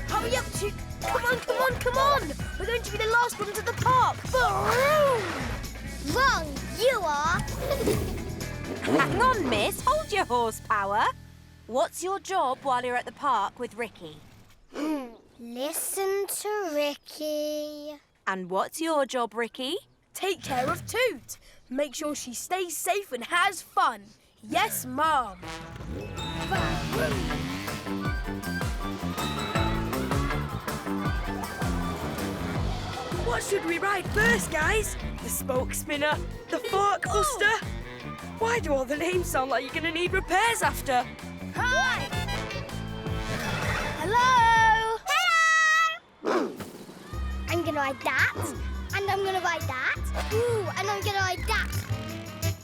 Hurry up, Toot. Come on. We're going to be the last ones at the park. Vroom! Wrong, you are. Hang on, miss. Hold your horsepower. What's your job while you're at the park with Ricky? Listen to Ricky. And what's your job, Ricky? Take care of Toot. Make sure she stays safe and has fun. Yes, Mum. What should we ride first, guys? The spoke spinner? The fork buster? Why do all the names sound like you're going to need repairs after? Hi! Hello! Hello! I'm going to ride that, and I'm going to ride that. Ooh, and I'm going to ride that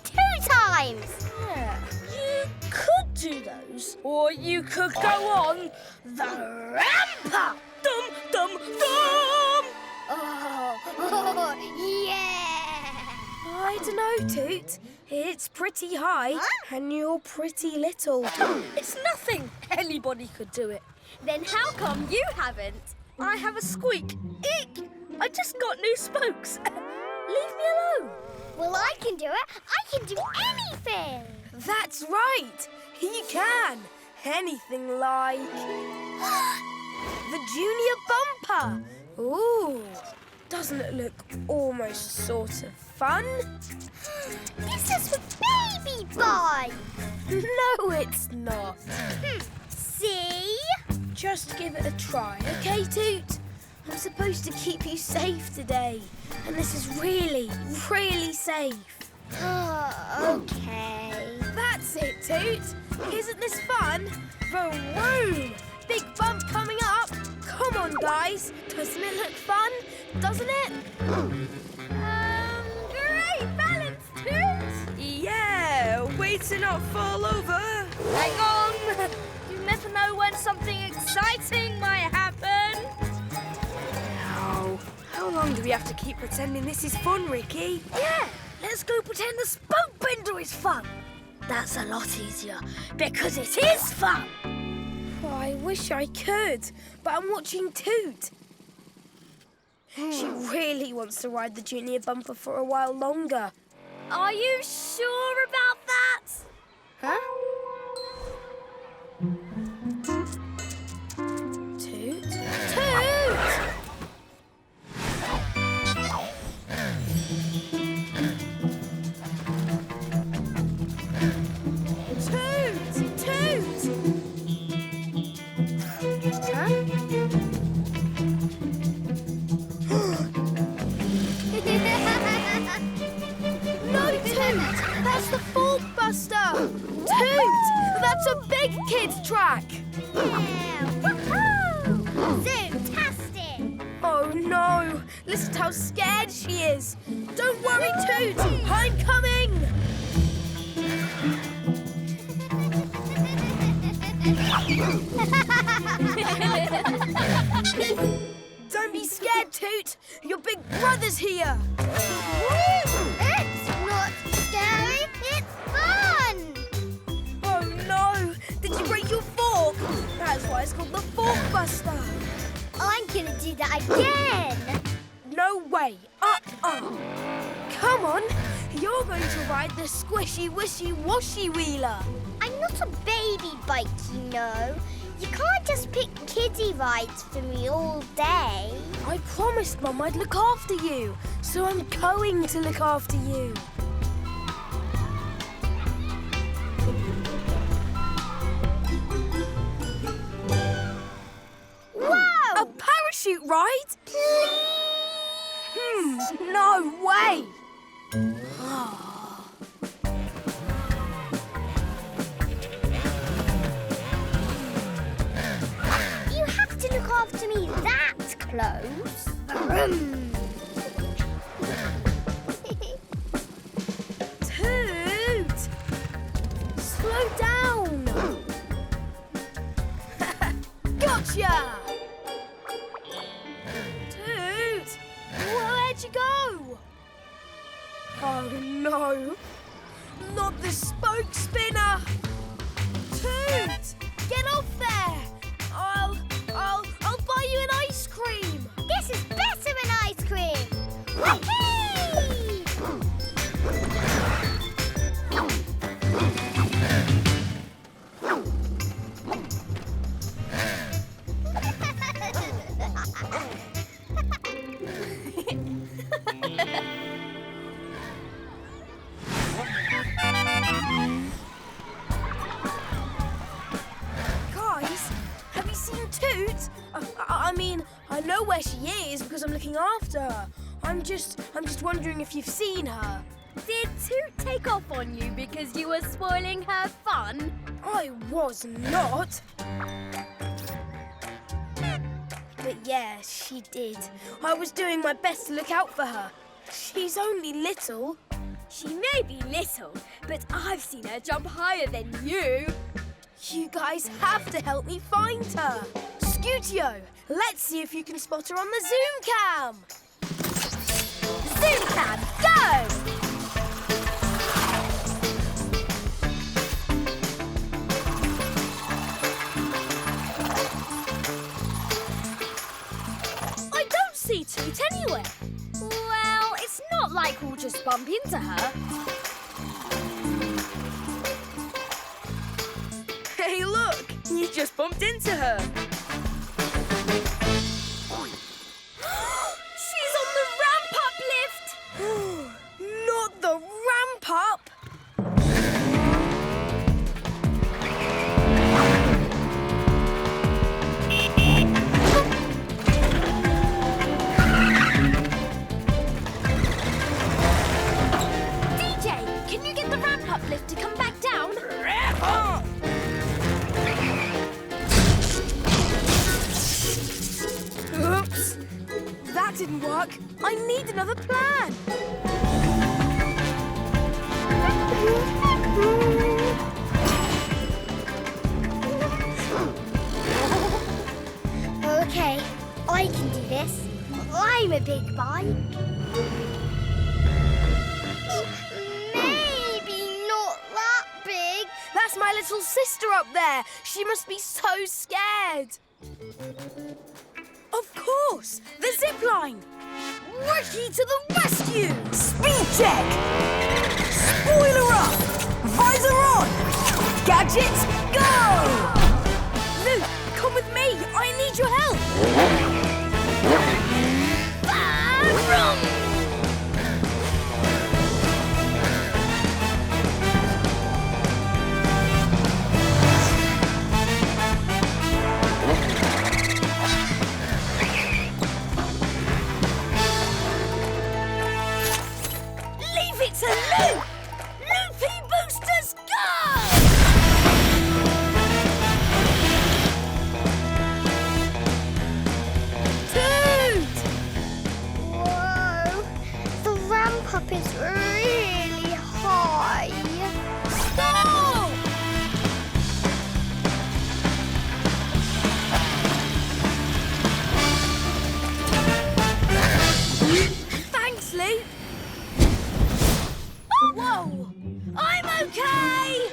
2 times. Yeah, you could do those, or you could go on the rampa. Dum, dum, dum! Oh, yeah! I don't know, Toot. It's pretty high, and you're pretty little. It's nothing. Anybody could do it. Then how come you haven't? I have a squeak. Eek! I just got new spokes. Leave me alone. Well, I can do it. I can do anything. That's right. You can. Anything like the junior bumper. Ooh. Doesn't it look almost sort of fun? This is for baby boy. No, it's not. See? Just give it a try, okay, Toot? I'm supposed to keep you safe today, and this is really, really safe. Okay. That's it, Toot. Isn't this fun? Vroom! Big bump coming up. Come on, guys. Doesn't it look fun? Doesn't it? Great balance, Toot! Yeah, way to not fall over. Hang on! You never know when something exciting might happen. Now, how long do we have to keep pretending this is fun, Ricky? Yeah, let's go pretend the spoke bender is fun. That's a lot easier, because it is fun. I wish I could, but I'm watching Toot. She really wants to ride the junior bumper for a while longer. Are you sure about that? Huh? Toot? Toot! Toot! Toot! No, Toot! That's the fork buster! Toot! That's a big kid's track! Yeah, woohoo! Zoom-tastic! Oh no! Listen to how scared she is! Don't worry, Toot! I'm coming! Don't be scared, Toot! Your big brother's here! It's not scary, it's fun! Oh no! Did you break your fork? That's why it's called the Fork Buster! I'm gonna do that again! No way! Come on! You're going to ride the squishy wishy washy wheeler! I'm not a baby bike, you know. You can't just pick kiddie rides for me all day. I promised Mum I'd look after you, so I'm going to look after you. Whoa! A parachute ride? Please? No way! You have to look after me that close. Toot! Slow down! Gotcha! Toot! Where'd you go? Oh no! Not the spoke spinner! Toot! Get off there! I'll I mean, I know where she is because I'm looking after her. I'm just wondering if you've seen her. Did Toot take off on you because you were spoiling her fun? I was not. But yeah, she did. I was doing my best to look out for her. She's only little. She may be little, but I've seen her jump higher than you. You guys have to help me find her. Scootio, let's see if you can spot her on the Zoom cam. Zoom cam, go! I don't see Toot anywhere. Well, it's not like we'll just bump into her. Hey, look! You just bumped into her. She's on the ramp-up lift! Not the ramp up! DJ, can you get the ramp-up lift to come back down? Ramp up! Oops! That didn't work. I need another plan. Okay, I can do this. I'm a big bike. Maybe not that big. That's my little sister up there. She must be so scared. Of course, the zip line. Ricky to the rescue! Speed check! Spoiler up! Visor on! Gadgets, go! Luke, come with me. I need your help. Vroom! Leave it to Luke! Loopy boosters, go! Toot! Whoa, the ramp up is really high. Stop! Thanks, Luke. Whoa! I'm okay!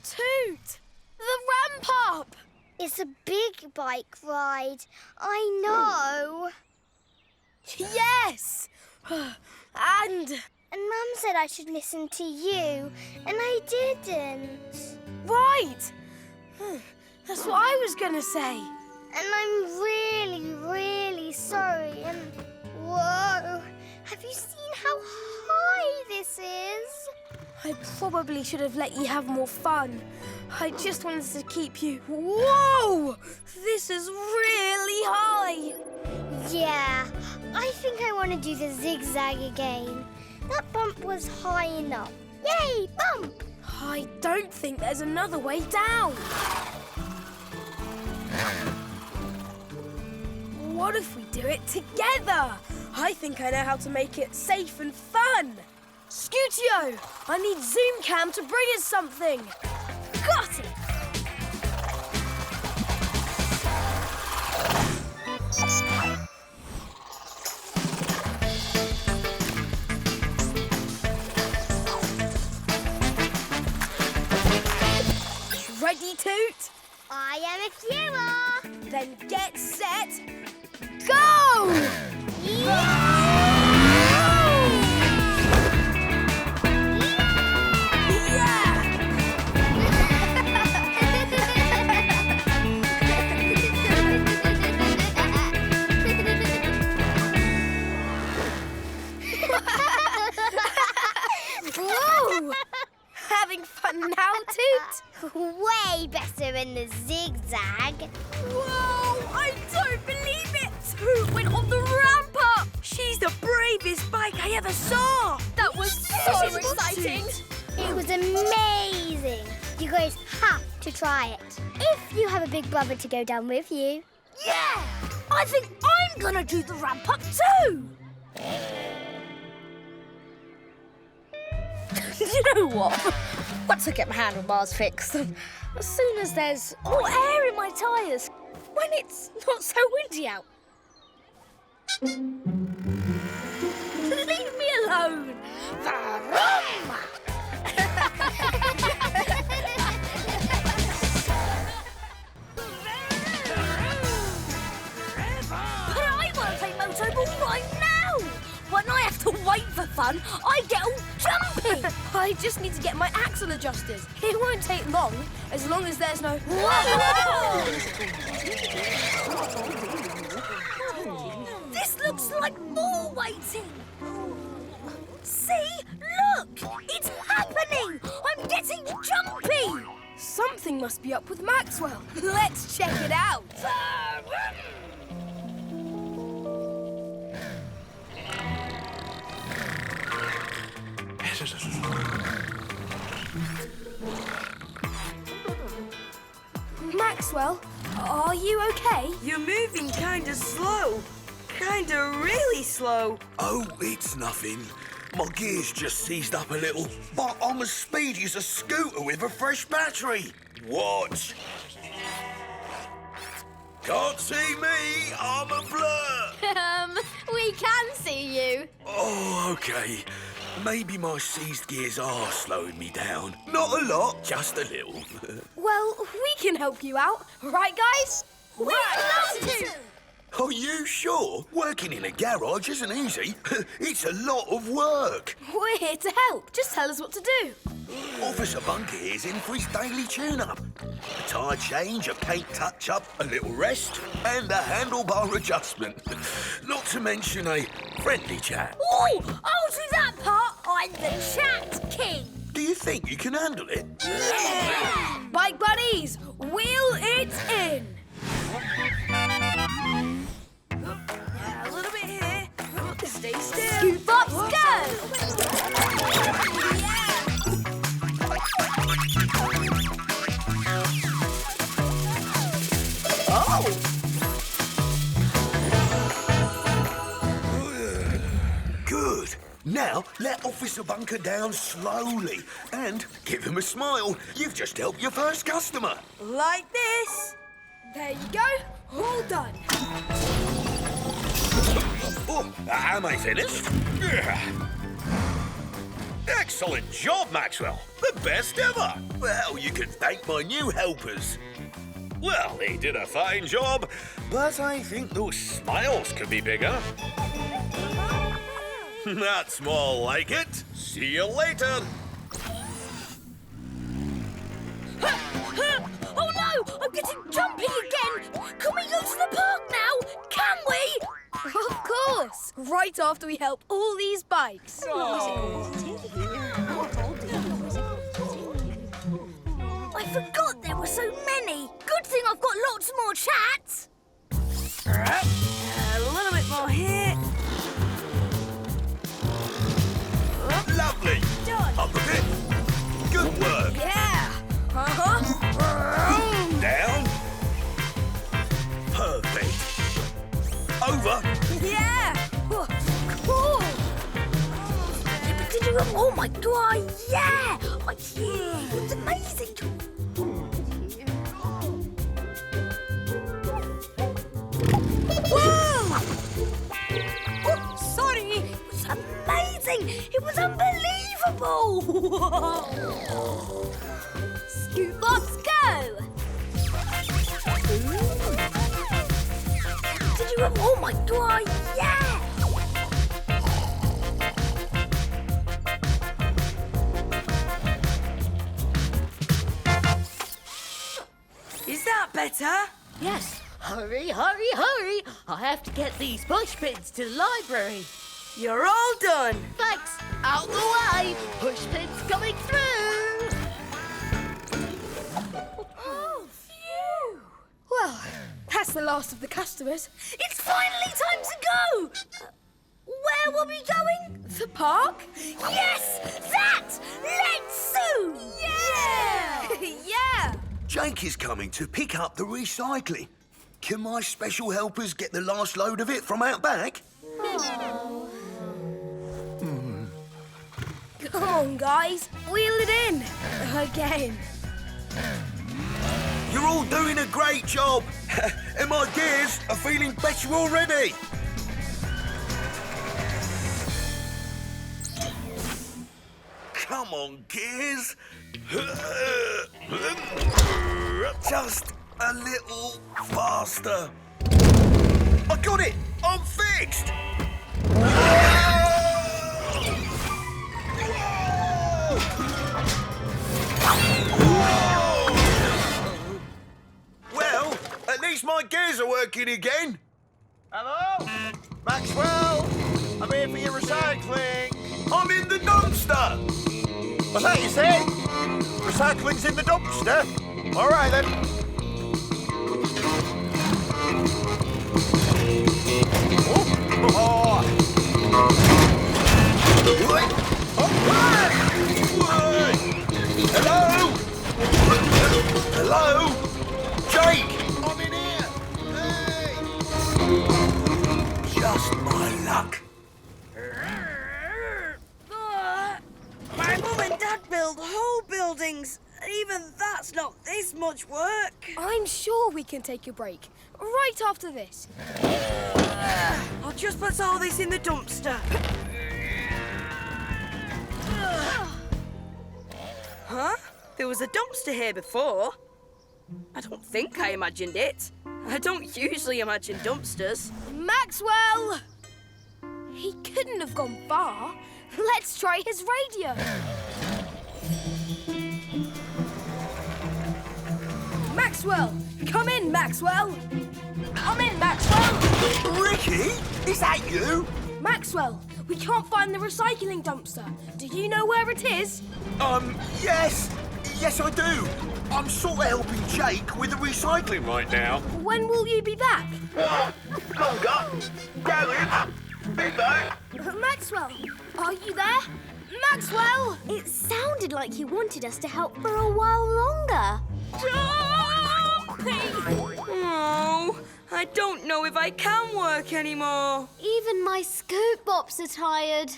Toot! The ramp up! It's a big bike ride. I know. Yes! And Mum said I should listen to you, and I didn't. right! That's what I was gonna say. And I'm really, really sorry. And whoa, have you seen how high this is? I probably should have let you have more fun. I just wanted to keep you. Whoa! This is really high. Yeah, I think I want to do the zigzag again. That bump was high enough. Yay, bump! I don't think there's another way down. What if we do it together? I think I know how to make it safe and fun. Scootio, I need Zoom Cam to bring us something. Got it. Ready, Toot? I am if you are. Then get set, go! Whoa! Having fun now, Toot? way better in the zigzag. Whoa! I don't believe it! Toot went on the ramp up! She's the bravest bike I ever saw! That was so exciting. It was amazing. You guys have to try it. If you have a big brother to go down with you. Yeah! I think I'm gonna do the ramp up too! You know what? Once I get my handlebars fixed, as soon as there's more air in my tyres, when it's not so windy out. Leave me alone! Vroom! But I want to play motorball right now! When I have to wait for fun, I get all jumpy! I just need to get my axle adjusted. It won't take long as there's no... This looks like more waiting! See? Look! It's happening! I'm getting jumpy! Something must be up with Maxwell. Let's check it out. Maxwell, are you okay? You're moving kinda slow. Kinda really slow. Oh, it's nothing. My gear's just seized up a little, but I'm as speedy as a scooter with a fresh battery. Watch. Can't see me, I'm a blur. We can see you. Oh, okay. Maybe my seized gears are slowing me down. Not a lot, just a little. Well, we can help you out. Right, guys? We'd love to! Are you sure? Working in a garage isn't easy. It's a lot of work. We're here to help. Just tell us what to do. Officer Bunker here's in for his daily tune-up. A tyre change, a paint touch-up, a little rest, and a handlebar adjustment. Not to mention a friendly chat. Oh, I'll do that part. I'm the chat king. Do you think you can handle it? Yeah! Bike buddies, wheel it in. A little bit here. Stay still. Scoot bops, go! Good. Now, let Officer Bunker down slowly and give him a smile. You've just helped your first customer. Like this. There you go, all done. Oh, am I finished? Yeah. Excellent job, Maxwell. The best ever. Well, you can thank my new helpers. Well, they did a fine job, but I think those smiles could be bigger. That's more like it. See you later. Oh no! I'm getting jumpy again! Can we go to the park now? Can we? Of course, right after we help all these bikes. I forgot there were so many. Good thing I've got lots more chats. A little bit more here. Lovely. Done. Up a bit. Good work. Yeah. Down. Perfect. Over. Yeah. Cool. Did you? Oh my God! Yeah. Yeah. It's amazing. Whoa! Oh, sorry. It was amazing. It was unbelievable. Scoot bops, go. Did you? Oh my God! Yeah. Is that better? Yes. Hurry, hurry, hurry. I have to get these push pins to the library. You're all done. Thanks. Out the way. Push pins coming through. the last of the customers. It's finally time to go! Where will we be going? The park? Yes! That! Let's soon! Yeah! Yeah! Jake is coming to pick up the recycling. Can my special helpers get the last load of it from out back? Oh. Come on, guys. Wheel it in. Again. You're all doing a great job. And my gears are feeling better already. Come on, gears. Just a little faster. I got it. I'm fixed. Well, at least my gears are working again. Hello? Maxwell? I'm here for your recycling. I'm in the dumpster. What's that you said? Recycling's in the dumpster? All right, then. Oh. Hello? Hello? Jake? I'm in here. Hey! Just my luck. My mum and dad build whole buildings. Even that's not this much work. I'm sure we can take a break right after this. I'll just put all this in the dumpster. Huh? There was a dumpster here before. I don't think I imagined it. I don't usually imagine dumpsters. Maxwell! He couldn't have gone far. Let's try his radio. Maxwell! Come in, Maxwell! Come in, Maxwell! Ricky? Is that you? Maxwell, we can't find the recycling dumpster. Do you know where it is? Yes. Yes, I do. I'm sort of helping Jake with the recycling right now. When will you be back? Longer. Garage. Be back. Maxwell, are you there? Maxwell! It sounded like you wanted us to help for a while longer. Oh, I don't know if I can work anymore. Even my scoop bops are tired.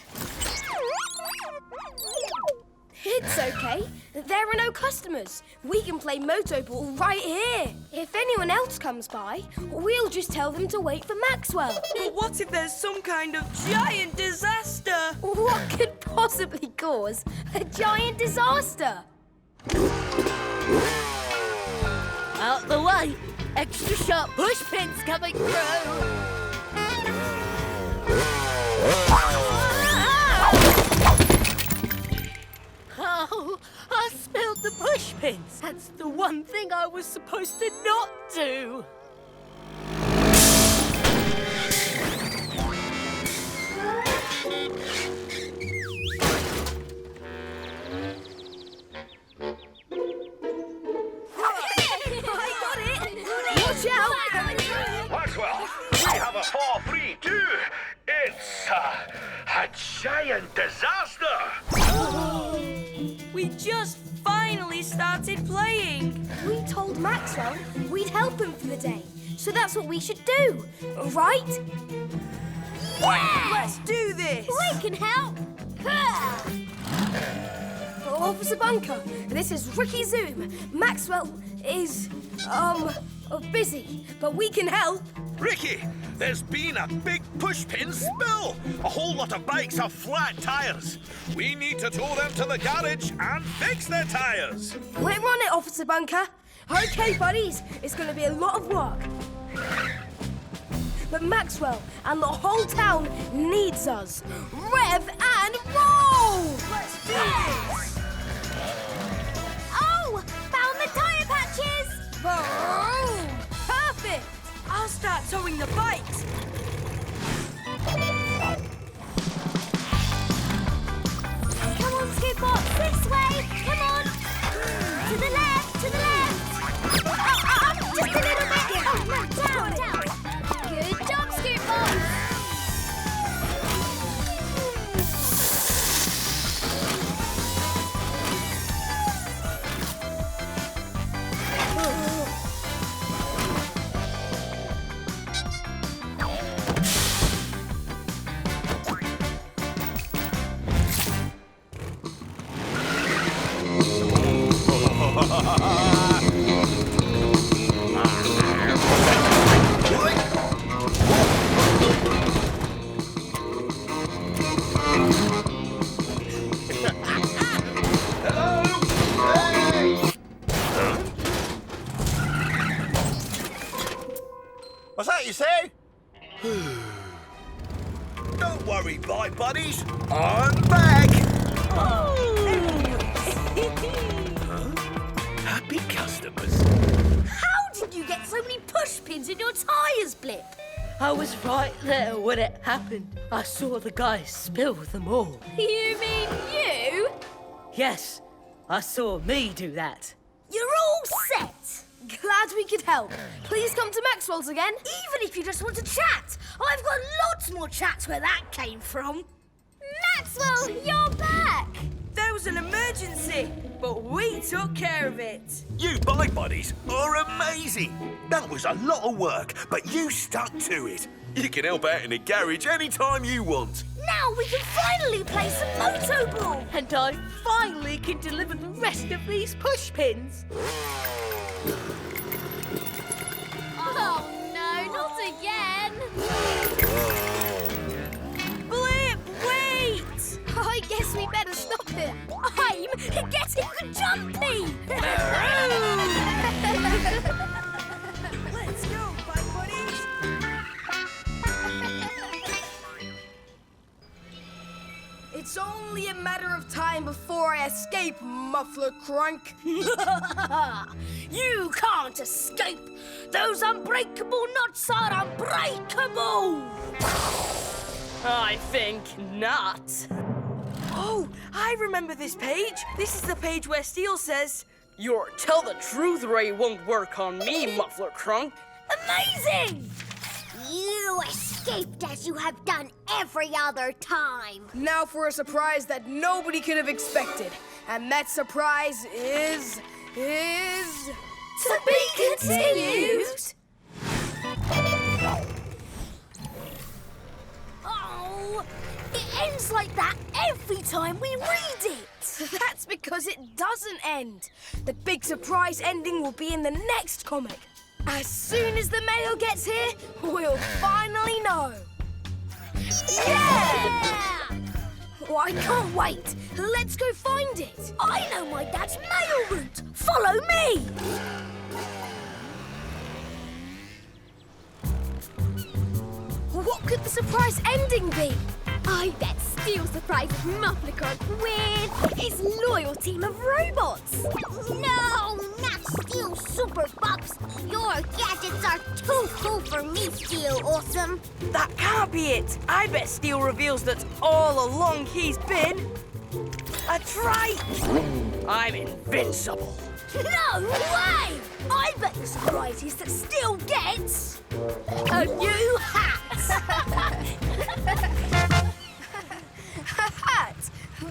It's okay. There are no customers. We can play Moto Ball right here. If anyone else comes by, we'll just tell them to wait for Maxwell. But what if there's some kind of giant disaster? What could possibly cause a giant disaster? Out the way! Extra sharp push pins coming through! Oh, I spilled the push pins. That's the one thing I was supposed to not do. Watch out! Maxwell, we have a 4-3-2. It's a giant disaster. We just finally started playing. We told Maxwell we'd help him for the day, so that's what we should do, right? Yeah! Let's do this. We can help. Officer Bunker, this is Ricky Zoom. Maxwell is, busy, but we can help. Ricky, there's been a big pushpin spill. A whole lot of bikes have flat tires. We need to tow them to the garage and fix their tires. We're on it, Officer Bunker. Okay, buddies, it's going to be a lot of work. But Maxwell and the whole town needs us. Rev and roll! Let's do this. Oh, found the tyre patches. Boom! Perfect! I'll start towing the bikes. Come on, Scoop Box, this way. Come on. To the left, to the left. Up, just a little bit. Oh, no, down. buddies. I'm back. Happy customers. How did you get so many push pins in your tyres, Blip? I was right there when it happened. I saw the guy spill them all. You mean you? Yes, I saw me do that. You're all set. Glad we could help. Please come to Maxwell's again. Even if you just want to chat. I've got lots more chats where that came from. Maxwell, you're back! There was an emergency, but we took care of it. You bike buddies are amazing. That was a lot of work, but you stuck to it. You can help out in the garage anytime you want. Now we can finally play some moto ball. And I finally can deliver the rest of these push pins. Oh no, not again! Blip, wait! I guess we better stop it. I'm getting jumpy. Let's go, bike buddies. It's only a matter of time before I escape, Muffler Crunk. You can't escape. Those unbreakable nuts are unbreakable. I think not. Oh, I remember this page. This is the page where Steel says, "Your tell the truth ray won't work on me, Muffler Crunk." Amazing! You escaped as you have done every other time. Now for a surprise that nobody could have expected. And that surprise is... To be continued. Oh, it ends like that every time we read it. That's because it doesn't end. The big surprise ending will be in the next comic. As soon as the mail gets here, we'll finally know. Yeah! Oh, I can't wait. Let's go find it. I know my dad's mail route. Follow me. What could the surprise ending be? I bet Steel surprises Muffler with his loyal team of robots. No, not Steel Super Bucks. Your gadgets are too cool for me, Steel Awesome. That can't be it. I bet Steel reveals that all along he's been a trike. I'm invincible. No way! I bet the surprise is that Steel gets a new hat. Hat?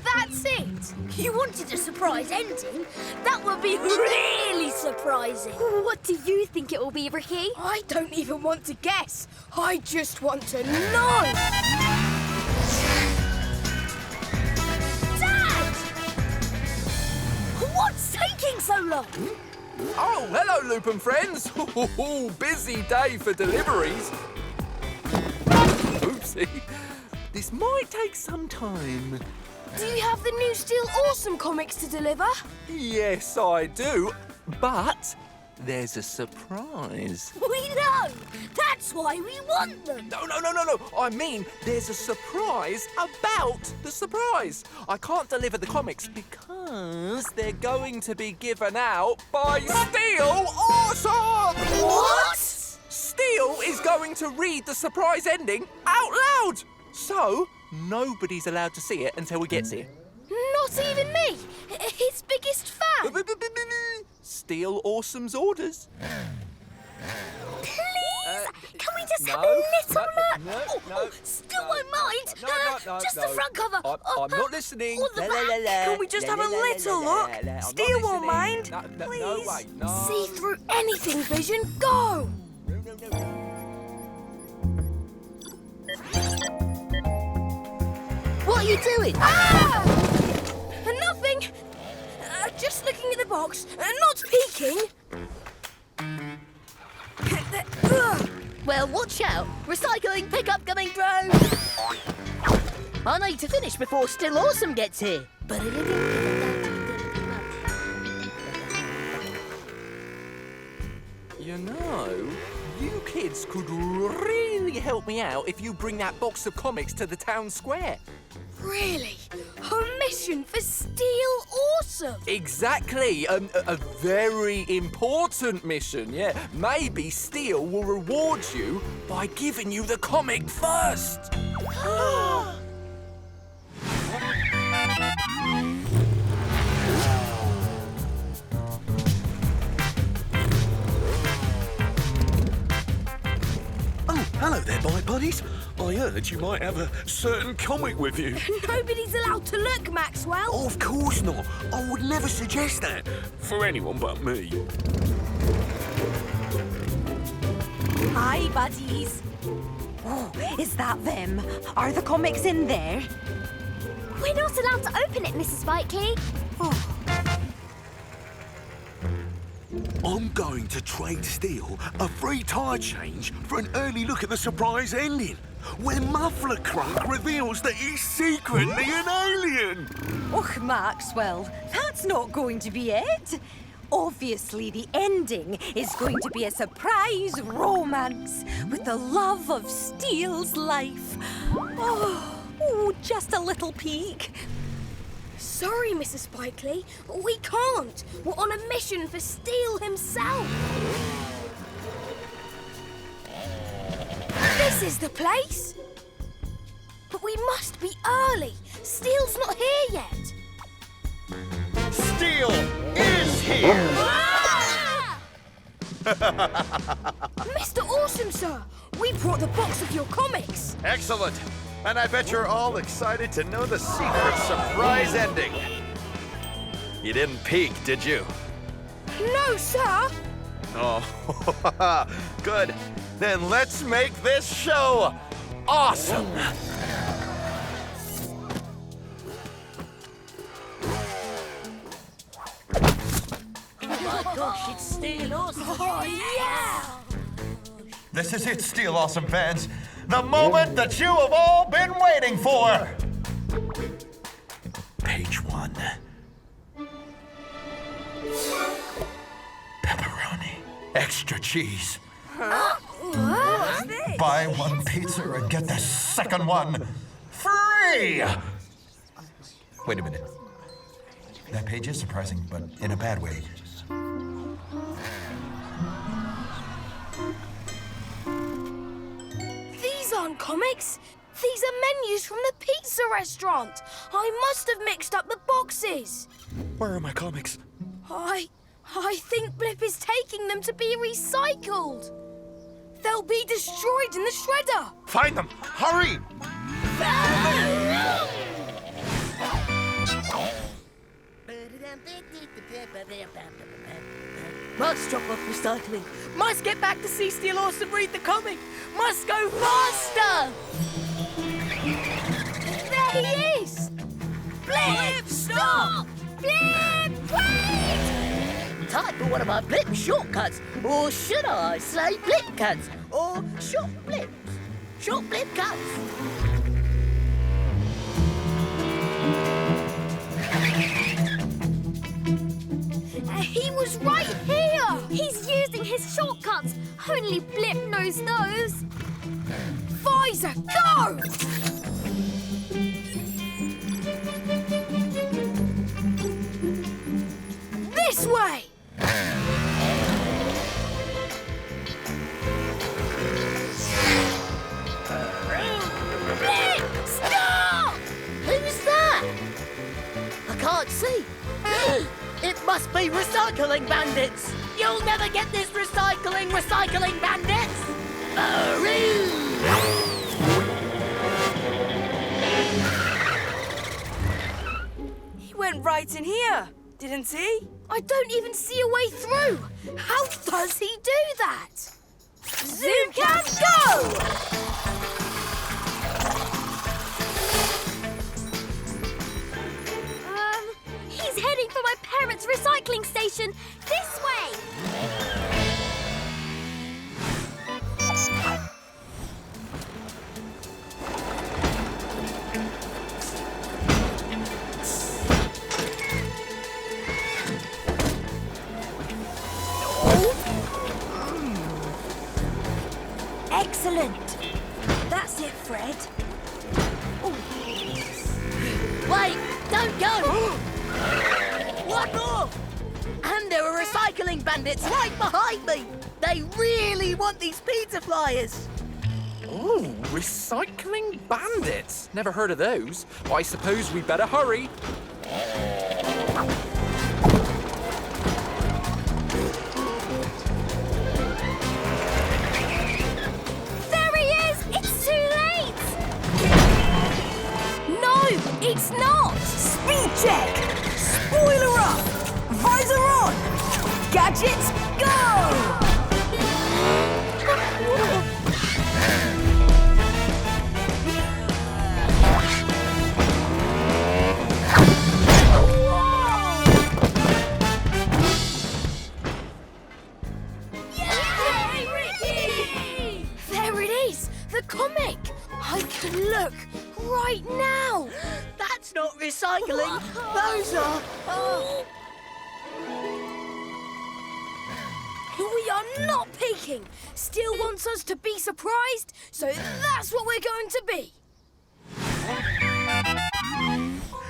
That's it. You wanted a surprise ending? That would be really surprising. What do you think it will be, Ricky? I don't even want to guess. I just want to know. Dad! What's taking so long? Oh, hello, Lupin friends. Busy day for deliveries. Oopsie. This might take some time. Do you have the new Steel Awesome comics to deliver? Yes, I do. But there's a surprise. We know. That's why we want them. No. I mean, there's a surprise about the surprise. I can't deliver the comics because they're going to be given out by Steel Awesome! What? Steel is going to read the surprise ending out loud. So, nobody's allowed to see it until he gets here. Not even me, his biggest fan. Steel Awesome's orders. Please, can we just have a no, little no, look? no. Still won't mind. No, just the front cover. I'm not listening. Or the back. Can we just have a little look? Steel won't mind. Please. No way, no. See through anything, Vision. Go! No. What are you doing? Ah! Nothing. Just looking at the box, not peeking. Well, watch out. Recycling pickup coming through. I need to finish before Still Awesome gets here. You know, you kids could really only help me out if you bring that box of comics to the town square. Really? A mission for Steel Awesome? Exactly. A very important mission, yeah. Maybe Steel will reward you by giving you the comic first. Oh, hello there, Bite Buddies. I heard you might have a certain comic with you. Nobody's allowed to look, Maxwell. Of course not. I would never suggest that. For anyone but me. Hi, buddies. Oh, is that them? Are the comics in there? We're not allowed to open it, Mrs. Spikey. I'm going to trade Steel a free tyre change for an early look at the surprise ending, where Muffler Crunk reveals that he's secretly an alien. Och, Maxwell, that's not going to be it. Obviously, the ending is going to be a surprise romance with the love of Steel's life. Oh, just a little peek. Sorry, Mrs. Spikey. We can't. We're on a mission for Steel himself. This is the place. But we must be early. Steel's not here yet. Steel is here! Mr. Awesome, sir. We brought the box of your comics. Excellent. And I bet you're all excited to know the secret surprise ending. You didn't peek, did you? No, sir. Oh, good. Then let's make this show awesome. Gosh, it's Steel Awesome. Oh, yeah. This is it, Steel Awesome fans. The moment that you have all been waiting for. Page 1. Pepperoni. Extra cheese. What's this? Buy one pizza and get the second one free! Wait a minute. That page is surprising, but in a bad way. These aren't comics. These are menus from the pizza restaurant. I must have mixed up the boxes. Where are my comics? I think Blip is taking them to be recycled. They'll be destroyed in the shredder. Find them! Hurry! Must drop off recycling. Must get back to see Steel Awesome read the comic. Must go faster. There he is. Blip, stop! Blip, wait! Time for one of my Blip shortcuts. Or should I say Blip cuts? Or short blips. Short Blip cuts. He was right here. He's using his shortcuts. Only Blip knows those. Visor, go! This way! Blip, stop! Who's that? I can't see. It must be recycling bandits. You'll never get this recycling bandits. He went right in here, didn't he? I don't even see a way through. How does he do that? Zoom Cam, go! He's heading for my parents' recycling station. This way. Excellent. more! And there are recycling bandits right behind me! They really want these pizza flyers! Ooh, recycling bandits. Never heard of those. Well, I suppose we better hurry. There he is! It's too late! No, it's not! Speed check! Spoiler up! Visor on! Gadgets, go! There it is! The comic! I can look right now! That's not recycling. Those are... We are not peeking! Steel wants us to be surprised, so that's what we're going to be!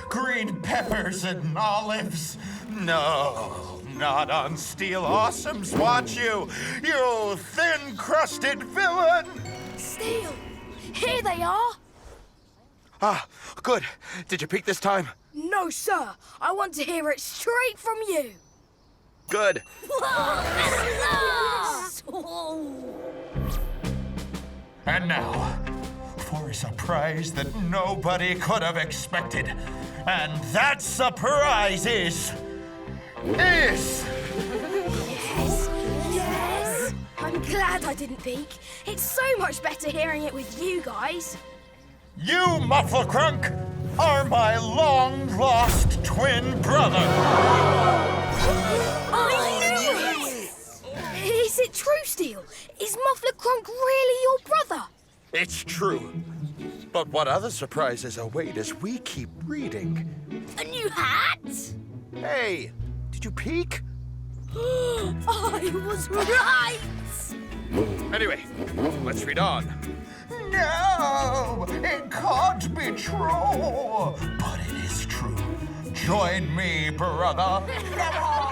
Green peppers and olives? No, not on Steel Awesomes, watch you, you thin-crusted villain! Steel, here they are! Ah, good. Did you peek this time? No, sir. I want to hear it straight from you. Good. And now, for a surprise that nobody could have expected. And that surprise is... Yes! I'm glad I didn't peek. It's so much better hearing it with you guys. You, Mufflecrunk, are my long-lost twin brother. I knew it! Is it true, Steel? Is Mufflecrunk really your brother? It's true. But what other surprises await as we keep reading? A new hat? Hey, did you peek? I was right! Anyway, let's read on. No, it can't be true. But it is true. Join me, brother. Come on.